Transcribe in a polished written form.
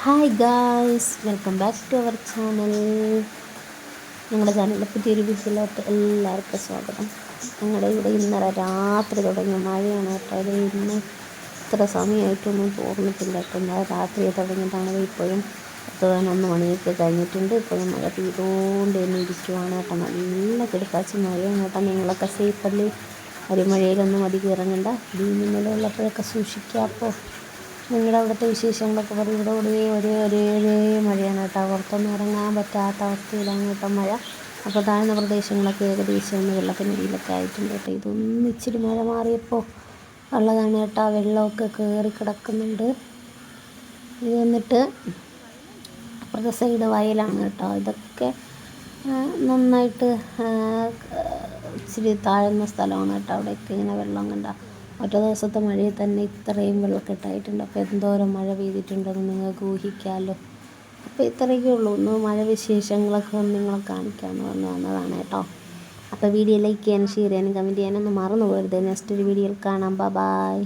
Hi guys, welcome back to our channel. ഞങ്ങളുടെ ചാനലിലെ പുതിയൊരു വീഡിയോയിലോട്ട് എല്ലാവർക്കും സ്വാഗതം. ഞങ്ങളുടെ ഇവിടെ ഇന്നലെ രാത്രി തുടങ്ങിയ മഴയാണ് കേട്ടോ. അത് ഇന്ന് ഇത്ര സമയമായിട്ടൊന്നും തോന്നിട്ടില്ല കേട്ടോ. ഇന്നലെ രാത്രി തുടങ്ങിയിട്ടാണ്. ഇപ്പോഴും 11 മണിയൊക്കെ കഴിഞ്ഞിട്ടുണ്ട്. ഇപ്പോഴും മഴ പെയ്തുകൊണ്ട് തന്നെ ഇരിക്കുവാണ് കേട്ടോ. നല്ല കിടക്കാച്ചി മഴയാണ് കേട്ടോ. നിങ്ങളൊക്കെ സേഫല്ലേ? അരിമഴയിലൊന്നും അധികം ഇറങ്ങണ്ട. ഇടിമിന്നലുള്ളപ്പോഴൊക്കെ സൂക്ഷിക്കുക. അപ്പോൾ നിങ്ങളുടെ അവിടുത്തെ വിശേഷങ്ങളൊക്കെ പറയും. ഇവിടെ ഒരേ മഴയാണ് കേട്ടോ. പുറത്തൊന്നും ഇറങ്ങാൻ പറ്റാത്ത അവസ്ഥയിലാണ് കേട്ടോ മഴ. അപ്പോൾ താഴ്ന്ന പ്രദേശങ്ങളൊക്കെ ഏകദേശം ഒന്ന് വെള്ളത്തിനടിയിലൊക്കെ ആയിട്ടുണ്ട് കേട്ടോ. ഇതൊന്നും ഇച്ചിരി മഴ മാറിയപ്പോൾ ഉള്ളതാണ് കേട്ടോ. വെള്ളമൊക്കെ കയറി കിടക്കുന്നുണ്ട്. ഇത് വന്നിട്ട് അപ്പുറത്തെ സൈഡ് വയലാണ് കേട്ടോ. ഇതൊക്കെ നന്നായിട്ട് ഇച്ചിരി താഴ്ന്ന സ്ഥലമാണ് കേട്ടോ. അവിടെയൊക്കെ ഇങ്ങനെ വെള്ളം കണ്ട ഒറ്റ ദിവസത്തെ മഴയിൽ തന്നെ ഇത്രയും വെള്ളക്കെട്ടായിട്ടുണ്ട്. അപ്പോൾ എന്തോരം മഴ പെയ്തിട്ടുണ്ടെന്ന് നിങ്ങൾക്ക് ഊഹിക്കാമല്ലോ. അപ്പോൾ ഇത്രയൊക്കെ ഉള്ളൂ. ഒന്ന് മഴ വിശേഷങ്ങളൊക്കെ ഒന്ന് നിങ്ങളെ കാണിക്കാമെന്ന് വന്നതാണ് കേട്ടോ. അപ്പോൾ വീഡിയോ ലൈക്ക് ചെയ്യാനും ഷെയർ ചെയ്യാനും കമൻറ്റ് ചെയ്യാനൊന്നും മറന്നു പോകരുത്. നെക്സ്റ്റ് ഒരു വീഡിയോയിൽ കാണാം. ബൈ.